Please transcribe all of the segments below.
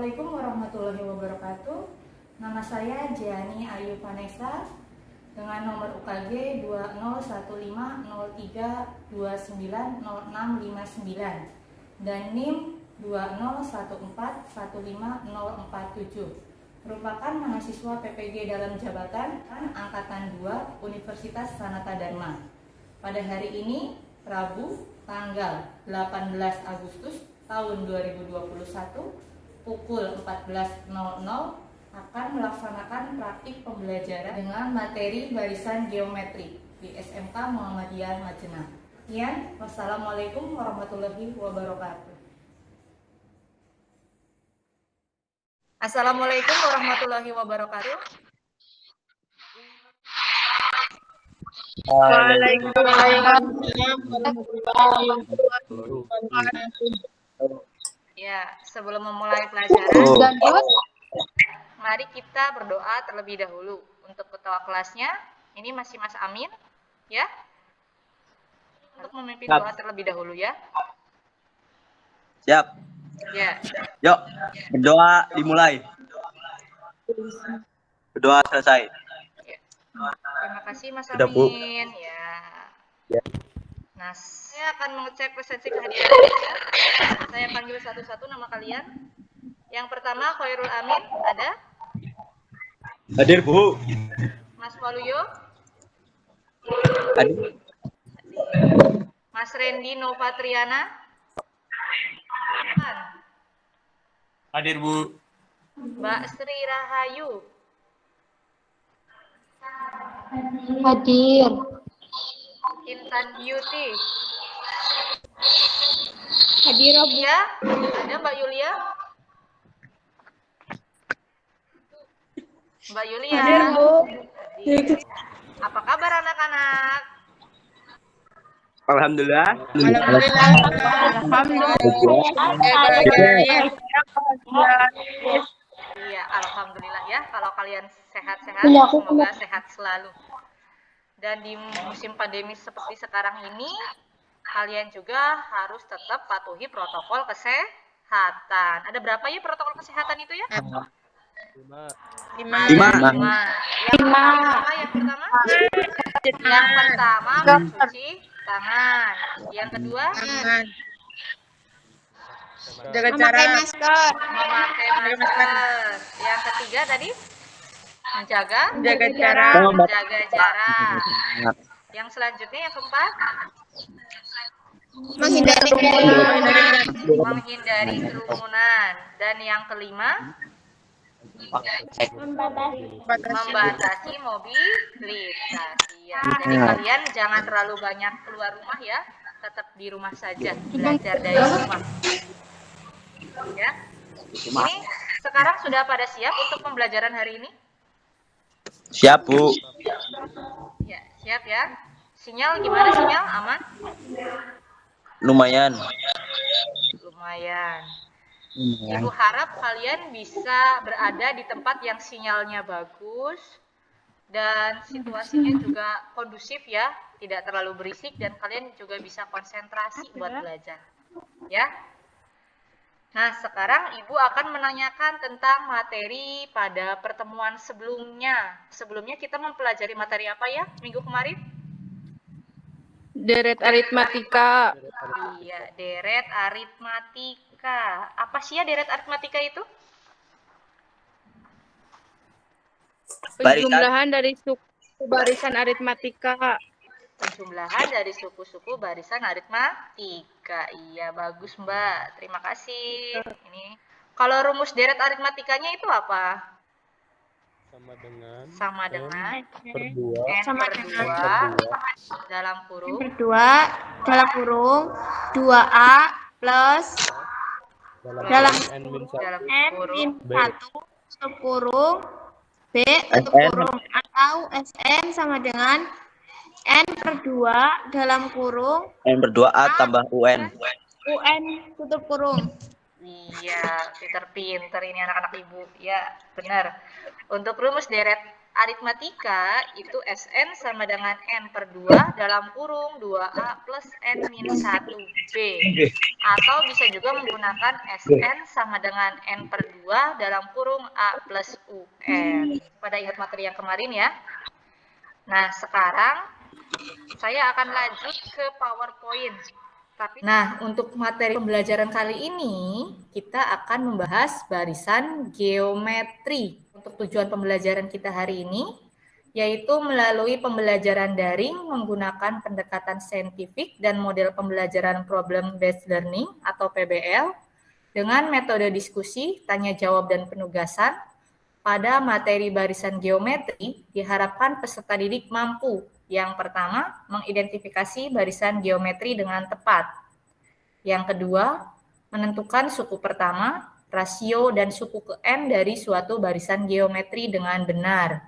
Assalamualaikum warahmatullahi wabarakatuh. Nama saya Jiani Ayu Vanessa dengan nomor UKG 201323290659 dan NIM 201415047. Merupakan mahasiswa PPG dalam jabatan Angkatan 2 Universitas Sanata Dharma. Pada hari ini, Rabu, tanggal 18 Agustus tahun 2021, pukul 14.00 akan melaksanakan praktik pembelajaran dengan materi barisan geometri di SMK Muhammadiyah Majenah. Sekian, wassalamualaikum warahmatullahi wabarakatuh. Assalamualaikum warahmatullahi wabarakatuh. Waalaikumsalam warahmatullahi wabarakatuh. Ya, sebelum memulai pelajaran, mari kita berdoa terlebih dahulu. Untuk ketua kelasnya, ini masih Mas Amin, ya. Untuk memimpin doa terlebih dahulu, ya. Siap. Ya. Yuk, berdoa dimulai. Berdoa selesai. Ya. Terima kasih Mas Sudah, Bu. Amin, ya. Nah, saya akan mengecek presensi kehadiran ya. Saya panggil satu-satu nama kalian. Yang pertama, Khairul Amin, ada? Hadir, Bu. Mas Waluyo? Hadir. Mas Randy Novatriana? Hadir, Bu. Mbak Sri Rahayu? Hadir. Intan Beauty? Hadir, Bu. Yulia? Ada Mbak Yulia? Mbak Yulia? Hadir, Bu. Hadir. Apa kabar anak-anak? Alhamdulillah. Iya, alhamdulillah ya. Kalau kalian sehat-sehat, Iya, aku semoga sehat selalu. Dan di musim pandemi seperti sekarang ini, kalian juga harus tetap patuhi protokol kesehatan. Ada berapa ya protokol kesehatan itu ya? 5. Yang pertama mencuci tangan. Yang kedua Memakai masker. memakai masker. Yang ketiga tadi menjaga jarak. Yang selanjutnya yang keempat menghindari kerumunan. Dan yang kelima membatasi mobilitas. Ya. Jadi kalian jangan terlalu banyak keluar rumah ya, tetap di rumah saja, belajar dari rumah. Ya. Ini sekarang sudah pada siap untuk pembelajaran hari ini? Siap, Bu. Ya, siap ya. Sinyal gimana, sinyal aman? Lumayan. Lumayan. Ibu harap kalian bisa berada di tempat yang sinyalnya bagus dan situasinya juga kondusif ya, tidak terlalu berisik dan kalian juga bisa konsentrasi buat belajar. Ya. Nah, sekarang Ibu akan menanyakan tentang materi pada pertemuan sebelumnya. Sebelumnya kita mempelajari materi apa ya minggu kemarin? Deret aritmatika. Iya, deret aritmatika. Apa sih ya deret aritmatika itu? Penjumlahan dari suku barisan aritmatika. Penjumlahan dari suku-suku barisan aritmatika. Iya, bagus Mbak. Terima kasih. Ini kalau rumus deret aritmatikanya itu apa? Sama dengan N per 2 dalam kurung 2A plus dalam kurung tutup kurung B tutup kurung atau SN sama dengan N per 2 dalam kurung N per 2A tambah UN. UN tutup kurung. Iya, pinter-pinter ini anak-anak Ibu. Ya, benar. Untuk rumus deret aritmatika itu Sn sama dengan N per 2 dalam kurung 2A plus N min 1B. Atau bisa juga menggunakan Sn sama dengan N per 2 dalam kurung A plus UN. Pada ingat materi yang kemarin ya. Nah, sekarang saya akan lanjut ke PowerPoint. Nah, untuk materi pembelajaran kali ini, kita akan membahas barisan geometri. Untuk tujuan pembelajaran kita hari ini, yaitu melalui pembelajaran daring menggunakan pendekatan saintifik dan model pembelajaran problem based learning atau PBL, dengan metode diskusi, tanya jawab, dan penugasan. Pada materi barisan geometri, diharapkan peserta didik mampu yang pertama, mengidentifikasi barisan geometri dengan tepat. Yang kedua, menentukan suku pertama, rasio, dan suku ke N dari suatu barisan geometri dengan benar.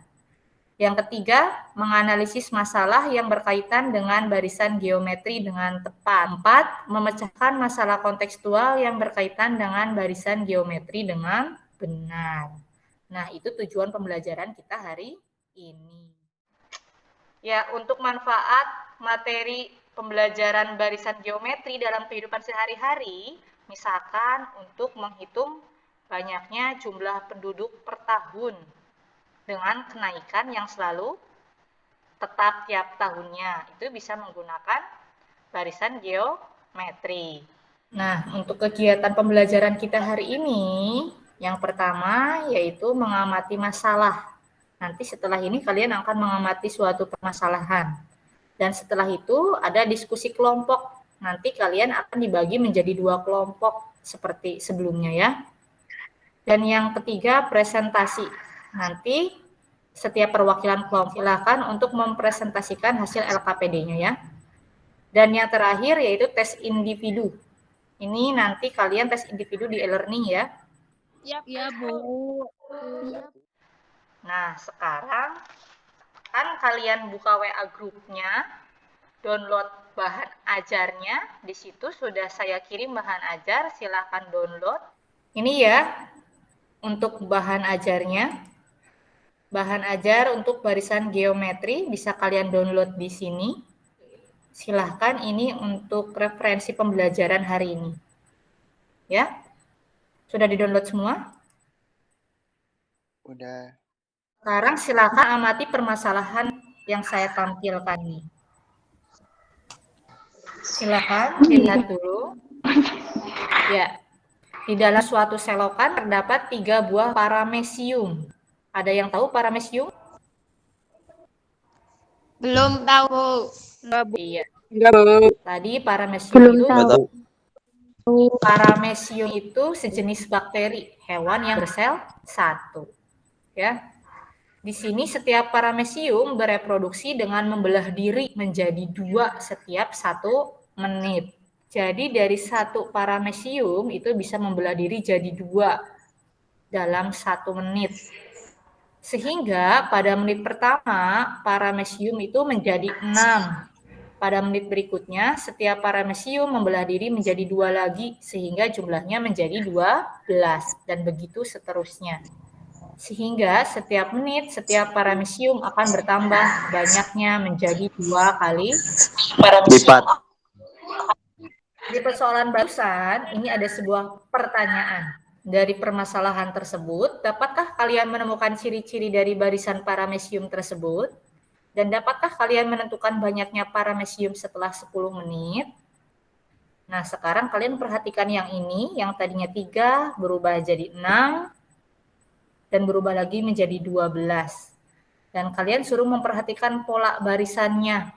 Yang ketiga, menganalisis masalah yang berkaitan dengan barisan geometri dengan tepat. 4. Memecahkan masalah kontekstual yang berkaitan dengan barisan geometri dengan benar. Nah, itu tujuan pembelajaran kita hari ini. Ya, untuk manfaat materi pembelajaran barisan geometri dalam kehidupan sehari-hari, misalkan untuk menghitung banyaknya jumlah penduduk per tahun dengan kenaikan yang selalu tetap tiap tahunnya, itu bisa menggunakan barisan geometri. Nah, untuk kegiatan pembelajaran kita hari ini, yang pertama yaitu mengamati masalah. Nanti setelah ini kalian akan mengamati suatu permasalahan. Dan setelah itu ada diskusi kelompok. Nanti kalian akan dibagi menjadi 2 kelompok seperti sebelumnya ya. Dan yang ketiga presentasi. Nanti setiap perwakilan kelompok silakan untuk mempresentasikan hasil LKPD-nya ya. Dan yang terakhir yaitu tes individu. Ini nanti kalian tes individu di e-learning ya. Iya, Bu. Nah, sekarang kan kalian buka WA grupnya, download bahan ajarnya. Di situ sudah saya kirim bahan ajar, silakan download. Ini ya, untuk bahan ajarnya. Bahan ajar untuk barisan geometri bisa kalian download di sini. Silahkan ini untuk referensi pembelajaran hari ini. Ya, sudah di-download semua? Udah. Sekarang silakan amati permasalahan yang saya tampilkan nih. Silakan dilihat dulu. Ya, di dalam suatu selokan terdapat 3 buah paramecium. Ada yang tahu paramecium? Belum tahu. Iya. Enggak, Bu. Tadi paramecium itu Nggak tahu. paramecium itu sejenis bakteri hewan yang bersel satu. Ya. Di sini setiap paramecium bereproduksi dengan membelah diri menjadi 2 setiap 1 menit. Jadi dari 1 paramecium itu bisa membelah diri jadi 2 dalam 1 menit. Sehingga pada menit pertama paramecium itu menjadi 6. Pada menit berikutnya setiap paramecium membelah diri menjadi 2 lagi sehingga jumlahnya menjadi 12 dan begitu seterusnya. Sehingga setiap menit, setiap paramecium akan bertambah banyaknya menjadi 2 kali Lipat. Di persoalan barusan, ini ada sebuah pertanyaan. Dari permasalahan tersebut, dapatkah kalian menemukan ciri-ciri dari barisan paramecium tersebut? Dan dapatkah kalian menentukan banyaknya paramecium setelah 10 menit? Nah, sekarang kalian perhatikan yang ini, yang tadinya 3 berubah jadi 6, dan berubah lagi menjadi 12. Dan kalian suruh memperhatikan pola barisannya.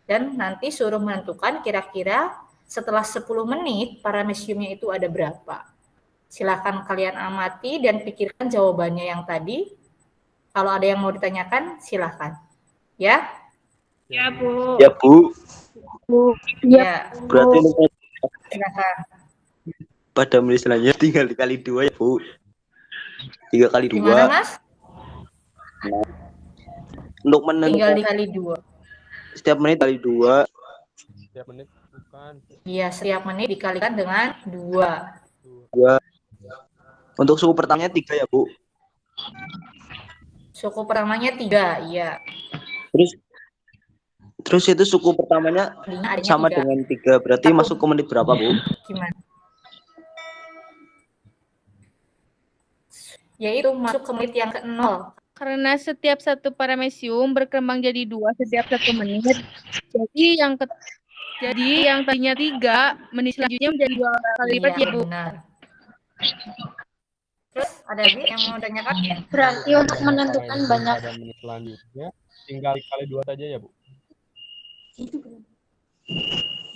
Dan nanti suruh menentukan kira-kira setelah 10 menit parameciumnya itu ada berapa. Silakan kalian amati dan pikirkan jawabannya yang tadi. Kalau ada yang mau ditanyakan, silakan. Ya? Ya, Bu. Ya, Bu. Ya. Berarti Silakan. pada menit selanjutnya tinggal dikali 2 ya, Bu. 3 kali 2. Gimana, Mas? Untuk Tinggal menentukan dikali 2. setiap menit kali 2. Setiap menit bukan. Iya, setiap menit dikalikan dengan 2. Untuk suku pertamanya 3 ya, Bu. Suku pertamanya 3, iya. Terus itu suku pertamanya Adanya sama 3. dengan 3, berarti Satu. masuk ke menit berapa, Bu? Gimana? Yaitu masuk ke menit yang ke-0. Karena setiap satu paramecium berkembang jadi 2 setiap 1 menit. Jadi yang tadinya 3 menit selanjutnya menjadi 2 kali lipat ya, Bu. Benar. Terus ada lagi yang mau tanyakan? Berarti untuk menentukan banyak. Pada menit selanjutnya tinggal dikali 2 saja ya, Bu.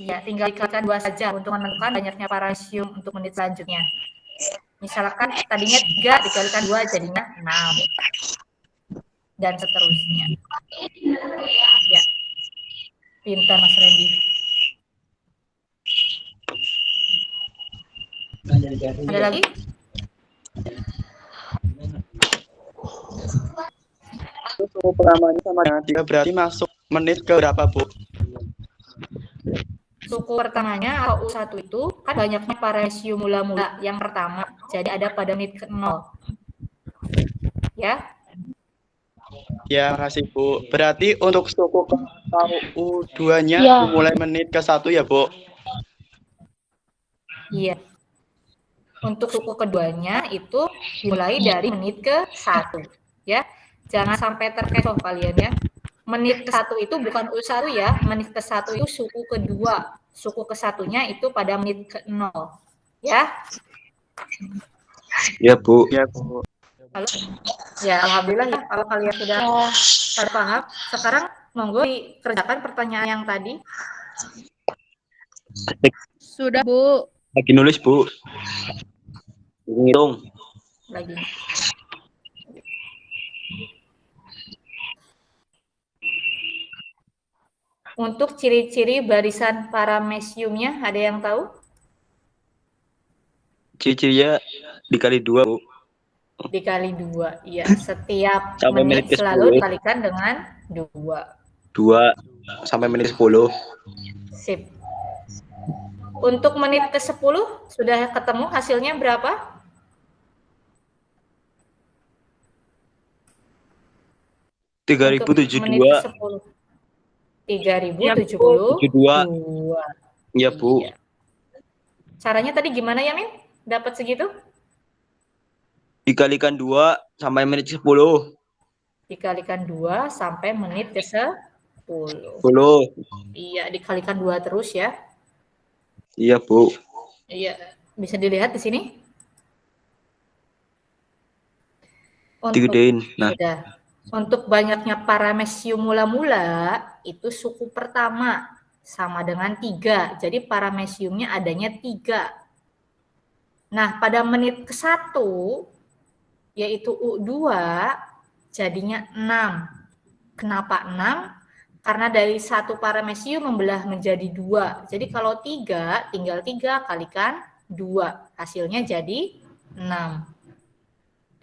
Iya, tinggal dikalikan 2 saja untuk menentukan banyaknya paramecium untuk menit selanjutnya. Misalkan tadinya 3 dikalikan 2 jadinya 6. Dan seterusnya. Ya. Pintar Mas Randy. Ada lagi? Suku pertamanya sama dengan 3, berarti masuk menit ke berapa, Bu? Suku pertamanya atau U1 itu kan banyaknya paramecium mula-mula yang pertama. Jadi ada pada menit ke-0. Ya. Ya, makasih, Bu. Berarti untuk suku ke U2-nya dimulai menit ke-1 ya, Bu? Iya. Untuk suku keduanya itu dimulai dari menit ke-1. Ya. Jangan sampai terkecoh kalian ya. Menit ke-1 itu bukan U1 ya. Menit ke-1 itu suku kedua. Suku ke-1-nya itu pada menit ke-0. Ya. Ya, Bu. Ya, Bu. Halo? Ya, alhamdulillah ya kalau kalian sudah paham. Sekarang monggo dikerjakan pertanyaan yang tadi. Sudah, Bu. Lagi nulis, Bu. Ngitung. Lagi. Untuk ciri-ciri barisan parameciumnya ada yang tahu? Ciri-cirinya dikali 2, Bu. Dikali 2, iya. Setiap Sampai menit menit selalu ke-10. dikalikan dengan 2. 2 sampai menit 10. Sip. Untuk menit ke-10 sudah ketemu hasilnya berapa? Untuk menit 3072. ke-10. 3072. Iya, Bu. Iya. Caranya tadi gimana ya, Min? Dapat segitu? Dikalikan 2 sampai menit 10. Dikalikan 2 sampai menit ke-10. 10. Iya, dikalikan 2 terus ya. Iya, Bu. Iya, bisa dilihat di sini. Digedein. Nah, sudah. Untuk banyaknya paramecium mula-mula itu suku pertama sama dengan 3. Jadi parameciumnya adanya 3. Nah, pada menit ke-1 yaitu U2 jadinya 6. Kenapa 6? Karena dari satu paramecium membelah menjadi 2. Jadi kalau 3 tinggal 3 kalikan 2. Hasilnya jadi 6.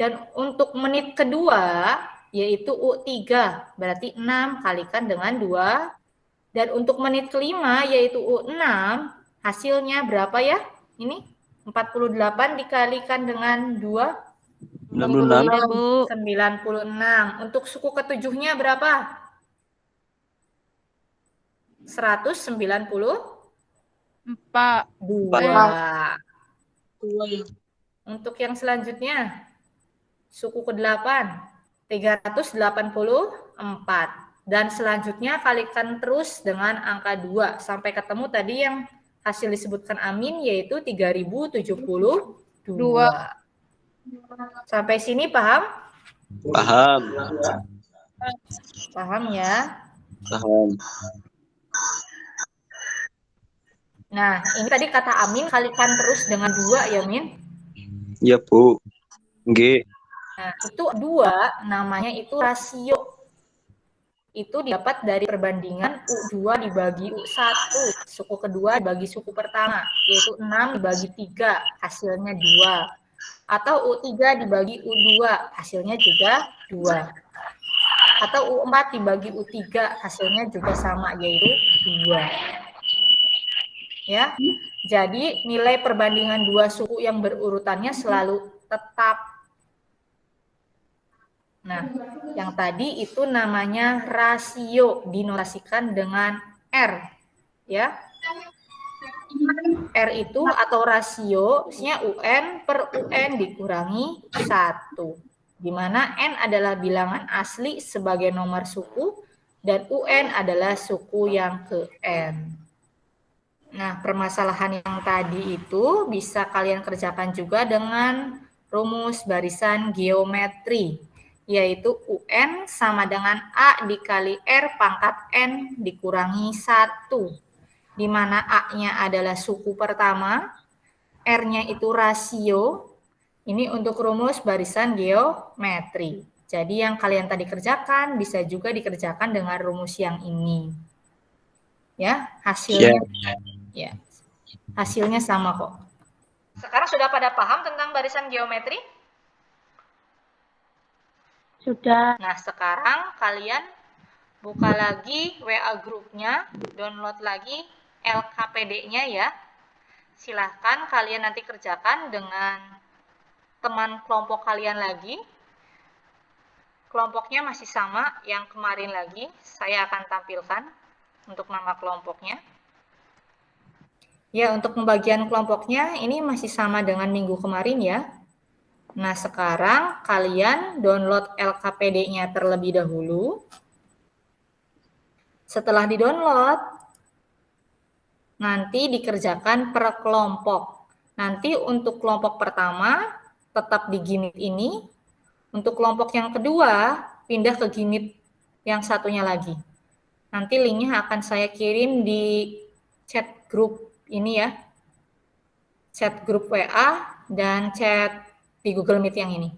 Dan untuk menit kedua yaitu U3 berarti 6 kalikan dengan 2. Dan untuk menit kelima yaitu U6 hasilnya berapa ya? Ini 48 dikalikan dengan 2. 96. 96. Untuk suku ketujuhnya berapa? 194. 2. Untuk yang selanjutnya suku ke-8 384. Dan selanjutnya kalikan terus dengan angka 2 sampai ketemu tadi yang hasil disebutkan Amin yaitu 3072. Sampai sini paham? Paham. Paham ya? Paham. Nah, ini tadi kata Amin kalikan terus dengan 2 ya, Min? Iya, Bu. Nggih. Nah, itu 2 namanya itu rasio. Itu didapat dari perbandingan U2 dibagi U1. Suku kedua dibagi suku pertama, yaitu 6 dibagi 3, hasilnya 2. Atau U3 dibagi U2, hasilnya juga 2. Atau U4 dibagi U3, hasilnya juga sama, yaitu 2. Ya, jadi nilai perbandingan dua suku yang berurutannya selalu tetap. Nah, yang tadi itu namanya rasio, dinotasikan dengan R. Ya. R itu atau rasio, isinya UN per UN dikurangi 1. Di mana N adalah bilangan asli sebagai nomor suku, dan UN adalah suku yang ke N. Nah, permasalahan yang tadi itu bisa kalian kerjakan juga dengan rumus barisan geometri, yaitu UN sama dengan A dikali R pangkat N dikurangi 1, di mana A-nya adalah suku pertama, R-nya itu rasio. Ini untuk rumus barisan geometri. Jadi yang kalian tadi kerjakan bisa juga dikerjakan dengan rumus yang ini. Ya, hasilnya ya. Hasilnya sama kok. Sekarang sudah pada paham tentang barisan geometri? Sudah. Nah, sekarang kalian buka lagi WA grupnya, download lagi LKPD-nya ya. Silahkan kalian nanti kerjakan dengan teman kelompok kalian lagi. Kelompoknya masih sama yang kemarin lagi. Saya akan tampilkan untuk nama kelompoknya. Ya, untuk pembagian kelompoknya ini masih sama dengan minggu kemarin ya. Nah, sekarang kalian download LKPD-nya terlebih dahulu. Setelah di-download, nanti dikerjakan per kelompok. Nanti untuk kelompok pertama tetap di Gimit ini. Untuk kelompok yang kedua, pindah ke Gimit yang satunya lagi. Nanti linknya akan saya kirim di chat grup ini ya. Chat grup WA dan chat di Google Meet yang ini.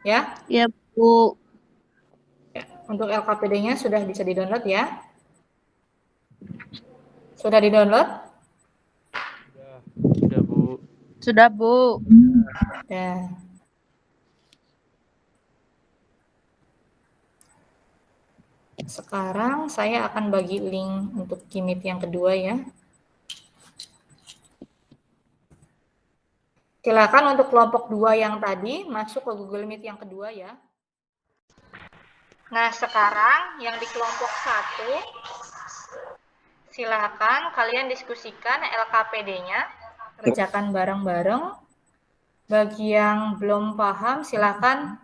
Ya? Ya, Bu. Ya, untuk LKPD-nya sudah bisa di-download ya. Sudah di-download? Sudah, Bu. Sudah, Bu. Ya. Sekarang saya akan bagi link untuk Gimit yang kedua ya. Silakan untuk kelompok 2 yang tadi masuk ke Google Meet yang kedua ya. Nah, sekarang yang di kelompok 1, silakan kalian diskusikan LKPD-nya, kerjakan bareng-bareng. Bagi yang belum paham, silakan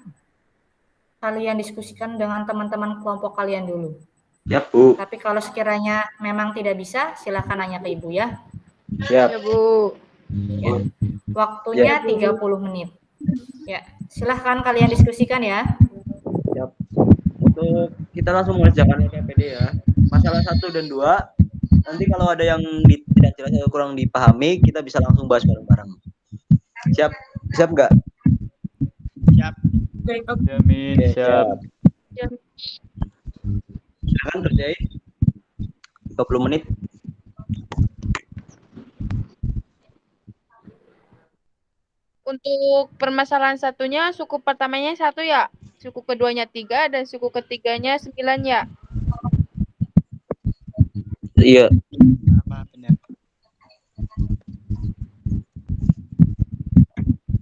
kalian diskusikan dengan teman-teman kelompok kalian dulu. Ya, Bu. Tapi kalau sekiranya memang tidak bisa, silakan nanya ke Ibu ya. Ya. Ya, Bu. Ya. Waktunya 30 menit. Ya, silahkan kalian diskusikan ya. Siap. Untuk kita langsung mengerjakan LKPD ya. Masalah 1 dan 2. Nanti kalau ada yang tidak jelas atau kurang dipahami, kita bisa langsung bahas bareng-bareng. Siap? Siap nggak? Siap. Jamin, siap. Silakan kerjain. 30 menit. Untuk permasalahan satunya, suku pertamanya 1 ya. Suku keduanya 3 dan suku ketiganya 9 ya. Iya. Apa benar?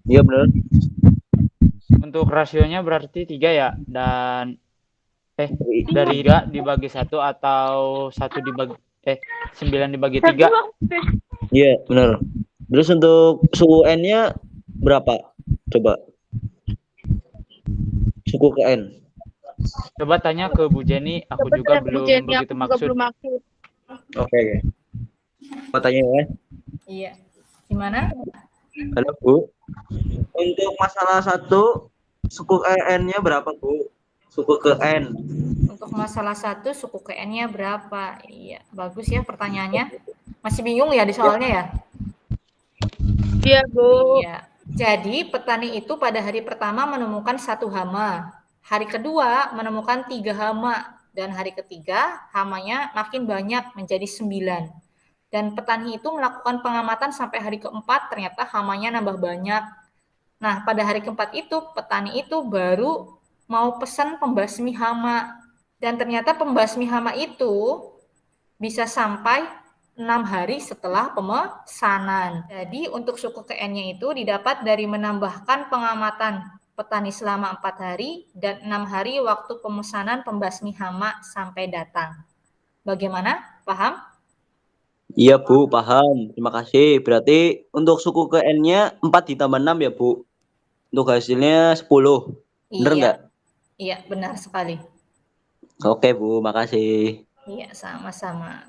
Iya benar. Untuk rasionya berarti 3 ya, dan dari 3 dibagi 1 atau 1 dibagi 9 dibagi 3. Iya benar. Terus untuk suku N-nya berapa? Coba. Suku ke N. Coba tanya ke Bu Jenny, aku juga belum begitu maksud. Oke. Mau tanya ya? Iya. Gimana? Halo Bu. Untuk masalah 1, suku N-nya berapa Bu? Suku ke N. Untuk masalah 1, suku ke N-nya berapa? Iya, bagus ya pertanyaannya. Masih bingung ya di soalnya ya? Iya, Bu. Iya. Jadi petani itu pada hari pertama menemukan 1 hama. Hari kedua menemukan 3 hama. Dan hari ketiga hamanya makin banyak menjadi 9. Dan petani itu melakukan pengamatan sampai hari keempat, ternyata hamanya nambah banyak. Nah, pada hari keempat itu, petani itu baru mau pesan pembasmi hama. Dan ternyata pembasmi hama itu bisa sampai 6 hari setelah pemesanan. Jadi, untuk suku ke N-nya itu didapat dari menambahkan pengamatan petani selama 4 hari dan 6 hari waktu pemesanan pembasmi hama sampai datang. Bagaimana? Paham? Iya, Bu, paham. Terima kasih. Berarti untuk suku ke N-nya 4 ditambah 6 ya, Bu. Untuk hasilnya 10. Bener Iya. nggak? Iya, benar sekali. Oke, Bu, makasih. Iya, sama-sama.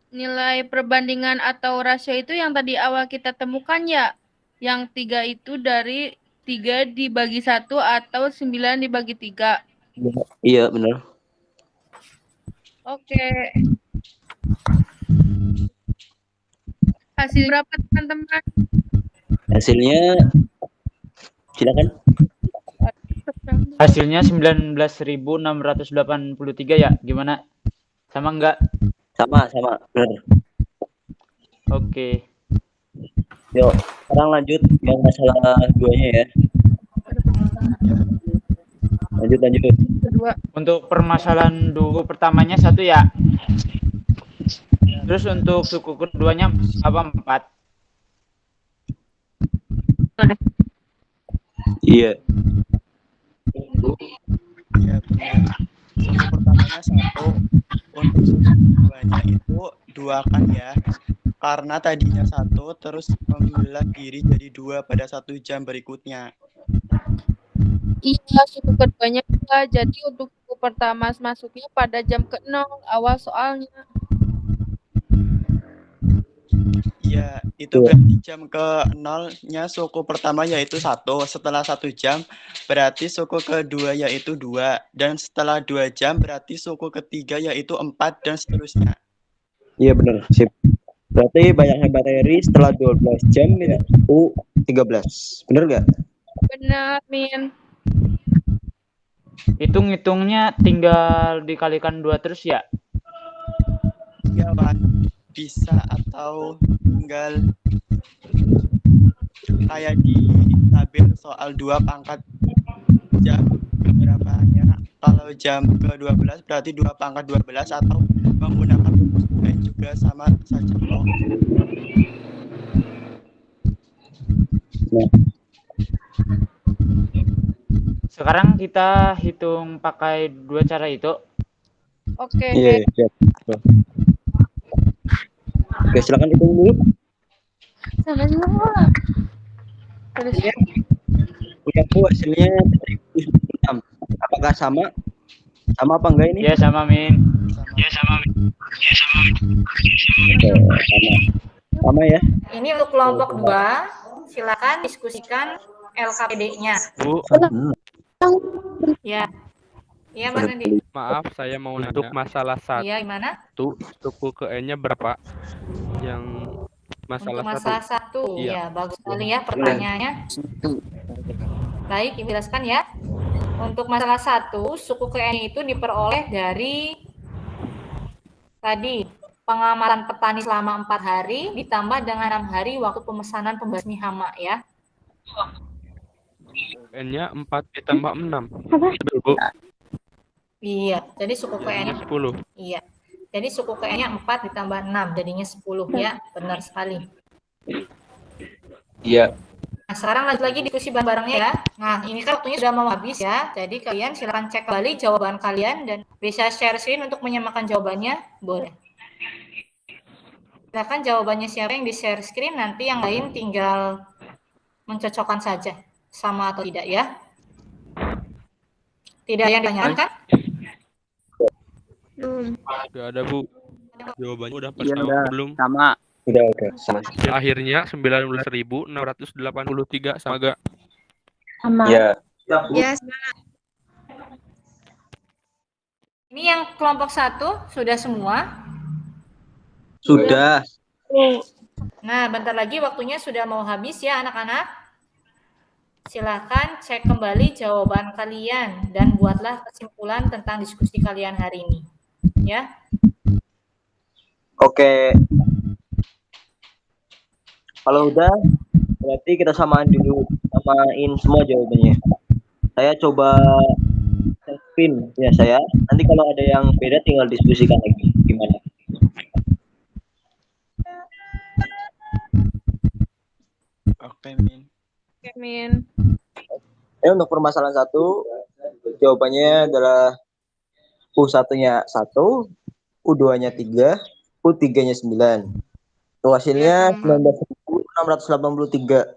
Nilai perbandingan atau rasio itu yang tadi awal kita temukan ya. Yang 3 itu dari 3 dibagi 1 atau 9 dibagi 3. Iya, bener. Oke. Hasil berapa teman-teman? Hasilnya silakan. Hasilnya 19.683 ya. Gimana? Sama enggak? Sama, bener. Oke. Yuk, sekarang lanjut yang masalah 2-nya ya. Lanjut. Kedua. Untuk permasalahan dulu pertamanya 1 ya. Terus untuk suku keduanya apa 4? Iya. Iya benar. Suku pertamanya 1, untuk suku keduanya itu 2 kan ya. Karena tadinya 1 terus membelah diri jadi 2 pada 1 jam berikutnya. Iya, suku keduanya 2. Jadi untuk suku pertama masuknya pada jam ke-0 awal soalnya. Iya, itu berarti jam ke-0-nya suku pertama yaitu 1. Setelah 1 jam berarti suku kedua yaitu 2. Dan setelah 2 jam berarti suku ketiga yaitu 4 dan seterusnya. Iya, bener. Sip. Berarti banyaknya materi setelah 12 jam itu 13. Bener nggak? Benar, Min. Hitung-hitungnya tinggal dikalikan 2 terus ya? Iya, Pak. Bisa atau tinggal kayak di tabel soal 2 pangkat jam keberapanya. Kalau jam ke-12 berarti 2 pangkat 12 atau menggunakan rumus UN juga sama saja kok. Sekarang kita hitung pakai 2 cara itu. Oke. Iya, siap. Oke, silakan hitung dulu. Sama-sama. Terus ya. Punya Bu hasilnya 1096. Apakah sama? Sama apa enggak ini? Ya sama Min. Oke, sama ya. Ini untuk kelompok 2, silakan diskusikan LKPD-nya. Bu, Ya. Iya, Mas Andi. maaf saya mau untuk masalah 1 Iya, gimana? suku ke N-nya berapa? Yang masalah Untuk masalah 1. Iya. Ya, bagus sekali ya pertanyaannya. Baik, dijelaskan ya. Untuk masalah 1, suku ke N itu diperoleh dari tadi pengamatan petani selama 4 hari ditambah dengan 6 hari waktu pemesanan pembasmi hama ya. N-nya 4 ditambah 6. Betul, Bu. Iya, jadi suku ke N 10. iya. Jadi suku ke N-nya 4 ditambah 6 jadinya 10 ya. Benar sekali. Iya. Nah, sekarang lanjut lagi diskusi bareng-barengnya ya. Nah, ini kan waktunya sudah mau habis ya. Jadi kalian silakan cek kembali jawaban kalian dan bisa share screen untuk menyamakan jawabannya. Boleh. Silakan jawabannya siapa yang di-share screen, nanti yang lain tinggal mencocokkan saja sama atau tidak ya. Tidak ada yang ditanyakan? Sudah ada, Bu. Jawabannya udah pas Iya, sama udah. belum? Sama. Udah. Sama. Akhirnya 19.683 sama gak? Sama. Iya. Ya, Ini yang kelompok 1 sudah semua. Sudah. Nah, bentar lagi waktunya sudah mau habis ya anak-anak. Silakan cek kembali jawaban kalian dan buatlah kesimpulan tentang diskusi kalian hari ini. Ya. Oke. Kalau udah, berarti kita samain semua jawabannya. Saya coba screen ya saya. Nanti kalau ada yang beda tinggal diskusikan lagi. Gimana? Oke, Min. Oke, Min. Untuk permasalahan 1, jawabannya adalah U1-nya 1, U2-nya 3, U3-nya 9. Itu hasilnya 19.683.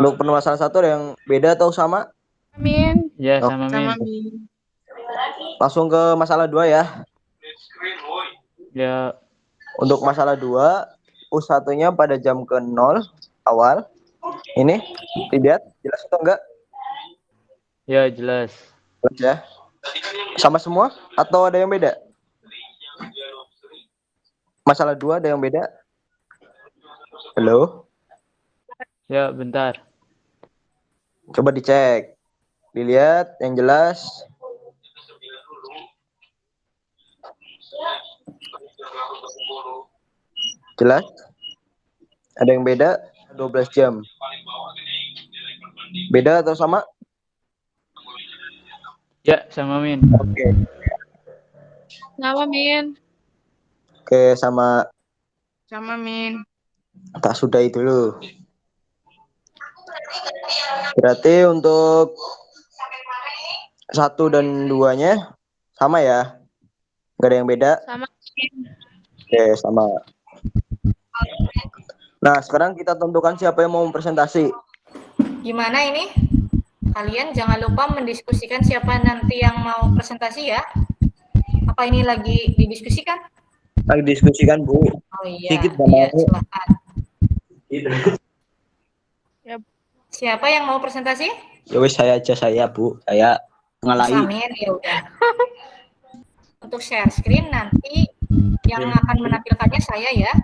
Untuk permasalahan 1 ada yang beda atau sama? Min. Ya, Oh. sama Sama Min. Min. Langsung ke masalah 2 ya. Ya, Untuk masalah 2, U1-nya pada jam ke-0 awal. Ini, lihat, jelas atau enggak? ya jelas. Jelas ya. Sama semua atau ada yang beda? Masalah 2 ada yang beda? Halo? Ya, bentar. Coba dicek. Dilihat yang jelas. Jelas? Ada yang beda? 12 jam. Beda atau sama? Ya, sama Min. Oke. Sama Min. Oke, sama. Sama Min. Tak sudahi dulu. Berarti untuk 1 dan 2-nya sama ya? Nggak ada yang beda? Sama Min. Oke, sama. Nah, sekarang kita tentukan siapa yang mau presentasi. Gimana ini? Kalian jangan lupa mendiskusikan siapa nanti yang mau presentasi ya. Apa ini lagi didiskusikan? Lagi diskusikan, Bu. Oh iya, Sedikit iya, mau. silakan. Yap. Siapa yang mau presentasi? Ya wes saya aja, saya, Bu. Saya Mas ngalahi. Amin, ya udah. Untuk share screen nanti yang akan menampilkannya saya ya.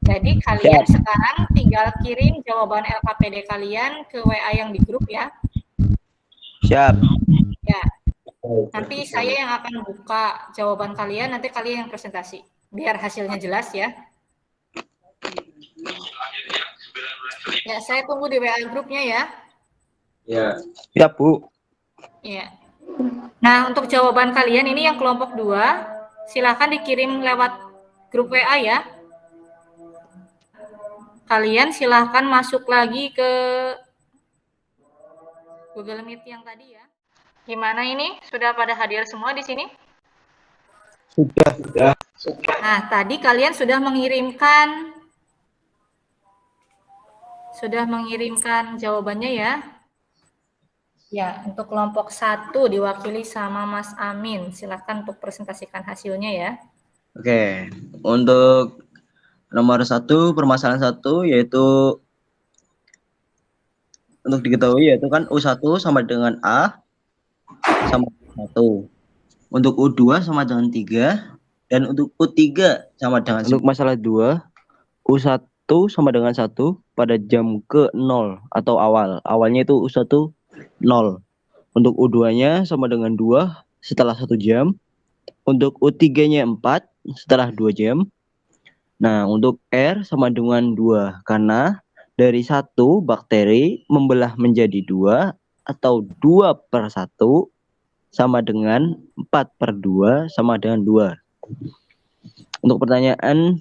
Jadi kalian sekarang tinggal kirim jawaban LKPD kalian ke WA yang di grup ya. Siap. Ya. Nanti saya yang akan buka jawaban kalian, nanti kalian yang presentasi. Biar hasilnya jelas ya. Ya, saya tunggu di WA grupnya ya. Ya. Ya, Bu. Ya. Nah, untuk jawaban kalian ini yang kelompok 2, silakan dikirim lewat grup WA ya. Kalian silahkan masuk lagi ke Google Meet yang tadi ya. Gimana ini? Sudah pada hadir semua di sini? Sudah. Nah, tadi kalian sudah mengirimkan jawabannya ya. Ya, untuk kelompok 1 diwakili sama Mas Amin. Silahkan untuk presentasikan hasilnya ya. Oke. Untuk nomor 1, permasalahan 1 yaitu untuk diketahui yaitu kan U1 sama dengan A sama 1. Untuk U2 sama dengan 3 dan untuk U3 sama dengan 1. Untuk masalah 2, U1 sama dengan 1 pada jam ke-0 atau awal. Awalnya itu U1 0. Untuk U2-nya sama dengan 2 setelah 1 jam. Untuk U3-nya 4 setelah 2 jam. Nah, untuk R sama dengan 2 karena dari 1 bakteri membelah menjadi 2 atau 2/1 sama dengan 4/2 sama dengan 2. Untuk pertanyaan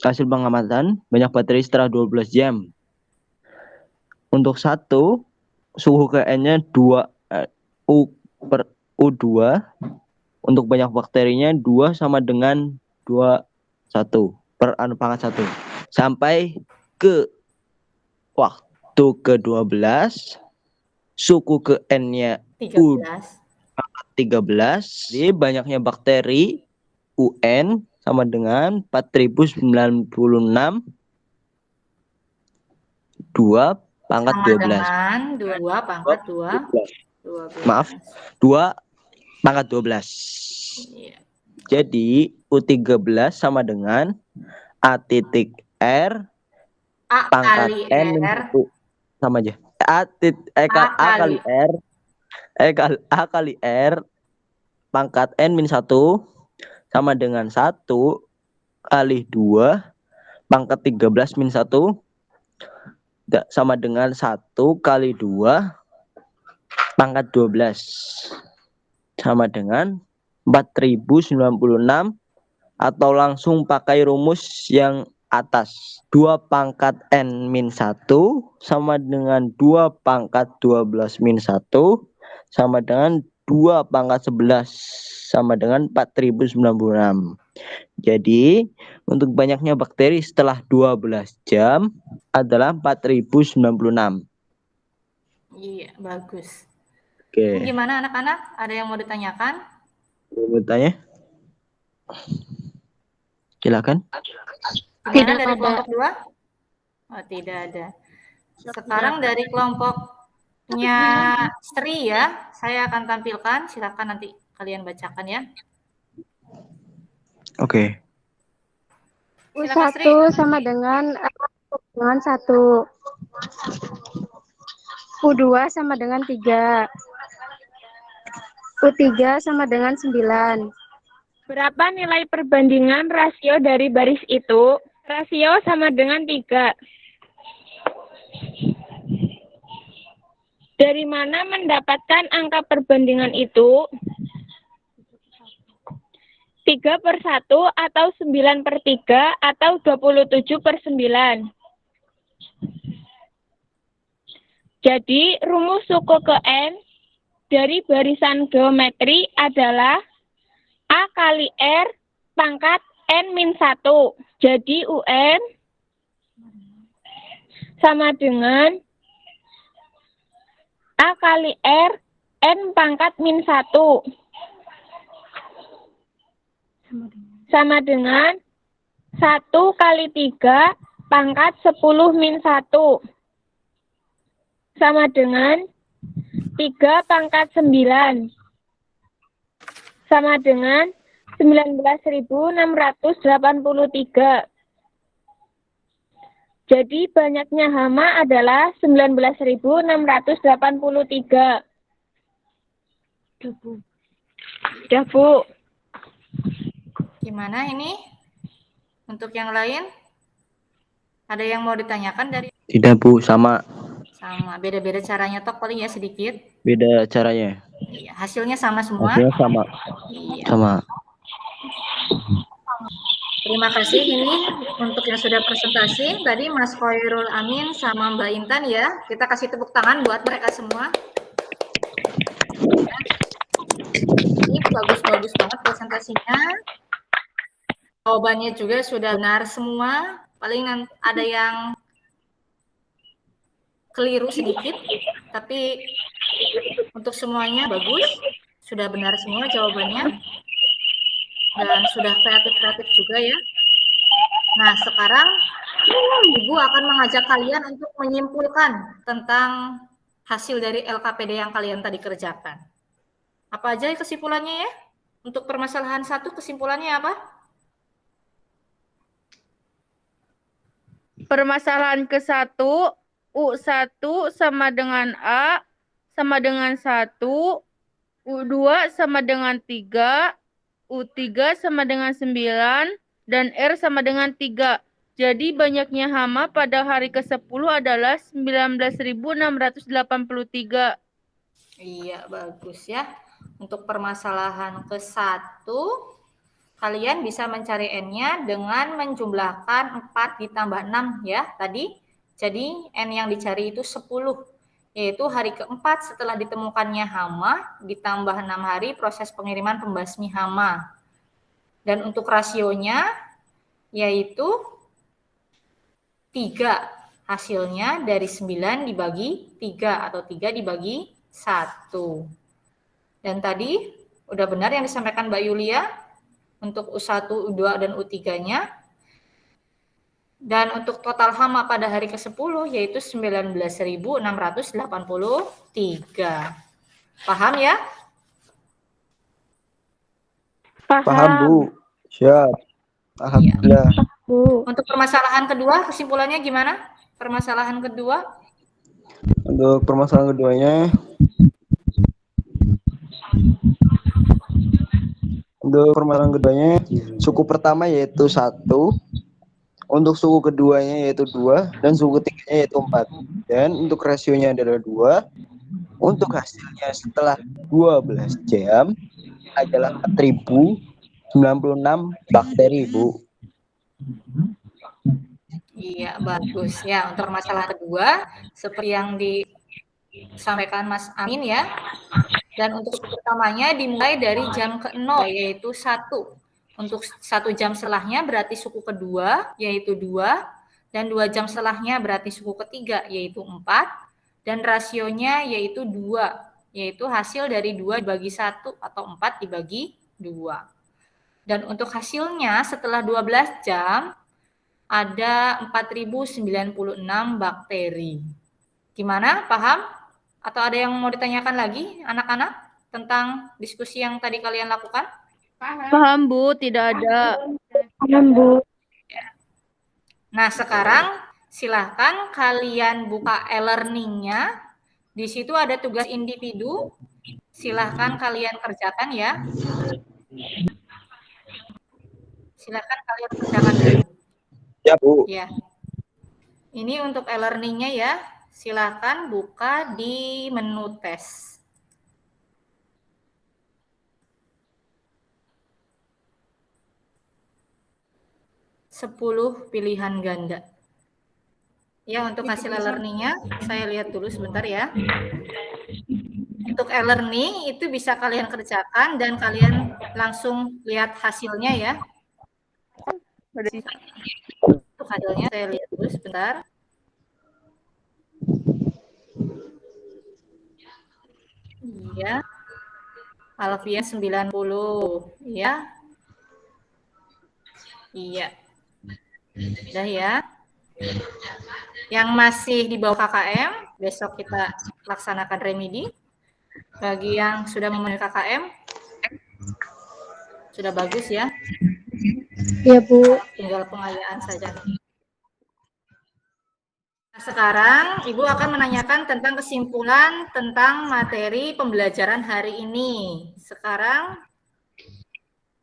hasil pengamatan banyak bakteri setelah 12 jam. Untuk 1 suhu KN-nya 2 U/U2. Untuk banyak bakterinya 2 sama dengan 21 per anu pangkat 1 sampai ke waktu ke-12 suku ke N-nya 13. Jadi banyaknya bakteri UN sama dengan 4096 2 pangkat 12. Dengan 2 pangkat 12. Maaf, 2 pangkat 12. Iya. Jadi U13 sama dengan A titik R A pangkat kali N R. sama aja. A kali R A kali R pangkat N min 1 sama dengan 1 kali 2 pangkat 13 min 1 sama dengan 1 kali 2 pangkat 12 sama dengan 4096 atau langsung pakai rumus yang atas 2 pangkat N-1 sama dengan 2 pangkat 12 min 1 sama dengan 2 pangkat 11 sama dengan 4096. Jadi untuk banyaknya bakteri setelah 12 jam adalah 4096. Iya, bagus. Oke. Gimana anak-anak? Ada yang mau ditanyakan? Mau tanya? Silakan. Gimana dari kelompok 2? Oh, tidak ada. Sekarang dari kelompoknya Sri ya, saya akan tampilkan. Silakan nanti kalian bacakan ya. Oke. Silakan, Sri. U1 sama dengan 1. U2 sama dengan 3. U3 sama dengan 9. Berapa nilai perbandingan rasio dari baris itu? Rasio sama dengan 3. Dari mana mendapatkan angka perbandingan itu? 3/1 atau 9/3 atau 27/9. Jadi rumus suku ke N dari barisan geometri adalah A kali R pangkat N-1. Jadi UN sama dengan A kali R N pangkat -1. Sama dengan 1 kali 3 pangkat 10 min 1. Sama dengan 3 pangkat 9. Sama dengan 19.683. Jadi banyaknya hama adalah 19.683. Udah, Bu. Gimana ini? Untuk yang lain? Ada yang mau ditanyakan dari? Tidak, Bu, sama. Sama, beda-beda caranya tok paling ya sedikit. Beda caranya. Iya, hasilnya sama semua. Hasilnya sama. Iya. Sama. Terima kasih ini untuk yang sudah presentasi. Tadi Mas Khairul Amin sama Mbak Intan ya. Kita kasih tepuk tangan buat mereka semua. Ini bagus-bagus banget presentasinya. Jawabannya juga sudah benar semua. Paling ada yang keliru sedikit, tapi untuk semuanya bagus. Sudah benar semua jawabannya. Dan sudah kreatif-kreatif juga ya. Nah, sekarang Ibu akan mengajak kalian untuk menyimpulkan tentang hasil dari LKPD yang kalian tadi kerjakan. Apa aja kesimpulannya ya? Untuk permasalahan 1 kesimpulannya apa? Permasalahan ke-1, U1 sama dengan A sama dengan 1, U2 sama dengan 3, U3 sama dengan 9, dan R sama dengan 3. Jadi banyaknya hama pada hari ke-10 adalah 19.683. Iya, bagus ya. Untuk permasalahan ke-1, kalian bisa mencari N-nya dengan menjumlahkan 4 ditambah 6 ya tadi. Jadi N yang dicari itu 10. Yaitu hari keempat setelah ditemukannya hama, ditambah 6 hari proses pengiriman pembasmi hama. Dan untuk rasionya, yaitu 3. Hasilnya dari 9 dibagi 3, atau 3 dibagi 1. Dan tadi, udah benar yang disampaikan Mbak Yulia, untuk U1, U2, dan U3-nya. Dan untuk total hama pada hari ke-10 yaitu 19.683. Paham ya? Paham, Bu. Siap. Alhamdulillah. Bu. Untuk permasalahan kedua, kesimpulannya gimana? Permasalahan kedua? Untuk permasalahan keduanya, suku pertama yaitu 1. Untuk suku keduanya yaitu 2, dan suku ketiganya yaitu 4. Dan untuk rasionya adalah 2. Untuk hasilnya setelah 12 jam adalah 4096 bakteri, Bu. Iya, bagus. Ya, untuk masalah kedua, seperti yang disampaikan Mas Amin ya. Dan untuk suku pertamanya dimulai dari jam ke-0, yaitu 1. Untuk 1 jam setelahnya berarti suku kedua, yaitu 2. Dan 2 jam setelahnya berarti suku ketiga, yaitu 4. Dan rasionya yaitu 2, yaitu hasil dari 2 dibagi 1 atau 4 dibagi 2. Dan untuk hasilnya setelah 12 jam, ada 4096 bakteri. Gimana? Paham? Atau ada yang mau ditanyakan lagi, anak-anak, tentang diskusi yang tadi kalian lakukan? Paham, Bu, tidak ada. Paham, Bu. Nah, sekarang silahkan kalian buka e-learning-nya. Di situ ada tugas individu. Silahkan kalian kerjakan ya. Silahkan kalian kerjakan dulu. Ya, Bu. Ya. Ini untuk e-learning-nya ya. Silakan buka di menu tes. Sepuluh pilihan ganda. Ya, untuk hasil e-learning-nya saya lihat dulu sebentar ya. Untuk e-learning itu bisa kalian kerjakan dan kalian langsung lihat hasilnya ya. Untuk hasilnya saya lihat dulu sebentar. Iya. Alfian 90 ya. Iya. Udah ya. Yang masih di bawah KKM, besok kita laksanakan remedi. Bagi yang sudah memenuhi KKM, sudah bagus ya. Iya, Bu. Tinggal pengayaan saja. Nah, sekarang Ibu akan menanyakan tentang kesimpulan tentang materi pembelajaran hari ini. Sekarang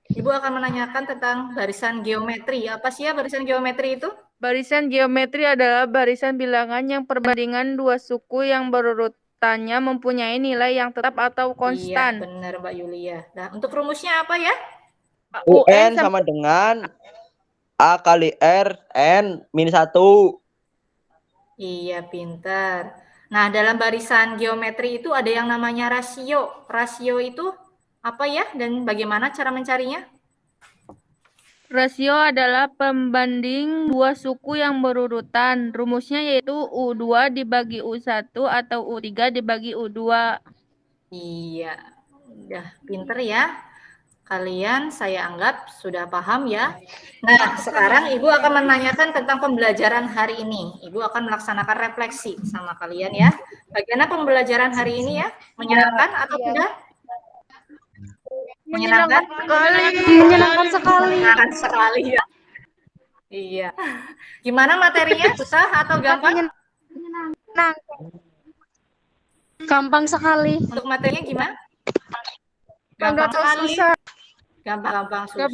Ibu akan menanyakan tentang barisan geometri. Apa sih ya barisan geometri itu? Barisan geometri adalah barisan bilangan yang perbandingan dua suku yang berurutannya mempunyai nilai yang tetap atau konstan. Iya, benar Mbak Yulia. Nah, untuk rumusnya apa ya? UN sama dengan A kali R N min 1. Iya, pintar. Nah, dalam barisan geometri itu ada yang namanya rasio. Rasio itu apa ya dan bagaimana cara mencarinya? Rasio adalah pembanding dua suku yang berurutan. Rumusnya yaitu U2 dibagi U1 atau U3 dibagi U2. Iya, udah pinter ya. Kalian saya anggap sudah paham ya. Nah, sekarang Ibu akan menanyakan tentang pembelajaran hari ini. Ibu akan melaksanakan refleksi sama kalian ya. Bagaimana pembelajaran hari ini ya? Menyenangkan atau tidak? Menyenangkan sekali. Menyenangkan sekali. Menyenangkan sekali ya. Iya. Gimana materinya? Susah atau gampang? Menyenangkan. Gampang sekali. Untuk materinya gimana? Gampang sekali. susah. Gampang susah.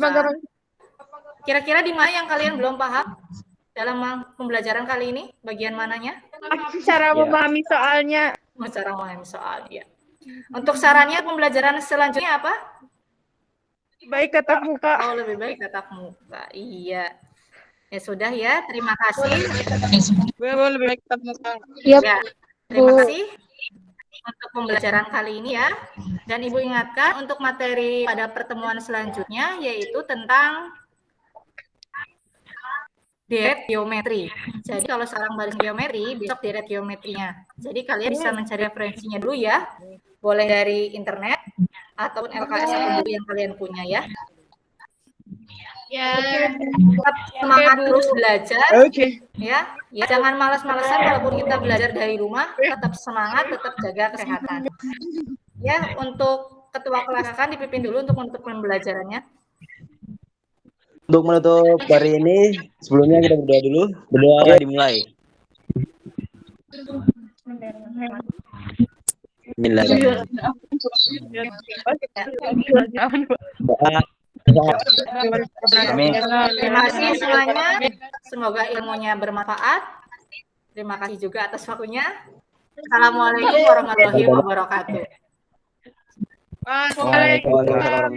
Kira-kira di mana yang kalian belum paham dalam pembelajaran kali ini? Bagian mananya? Cara memahami soalnya. Cara memahami soal, ya. Untuk sarannya pembelajaran selanjutnya apa? Baik tatap muka. Oh, lebih baik tatap muka. Iya. Ya sudah ya, terima kasih. Lebih baik tatap muka. Ya, terima kasih untuk pembelajaran kali ini ya. Dan Ibu ingatkan untuk materi pada pertemuan selanjutnya yaitu tentang deret geometri. Jadi kalau sekarang baris geometri, besok deret geometrinya. Jadi kalian bisa mencari referensinya dulu ya. Boleh dari internet ataupun LKS atau buku yang kalian punya ya. Ya. Tetap semangat terus belajar. Ya, jangan malas-malasan walaupun kita belajar dari rumah, tetap semangat, tetap jaga kesehatan. Ya, untuk ketua kelas kan dipimpin dulu untuk menutup pembelajarannya. Untuk menutup hari ini, sebelumnya kita berdoa dulu. Berdoa dimulai. Terima kasih semuanya. Semoga ilmunya bermanfaat. Terima kasih juga atas waktunya. Assalamualaikum warahmatullahi wabarakatuh. Waalaikumsalam.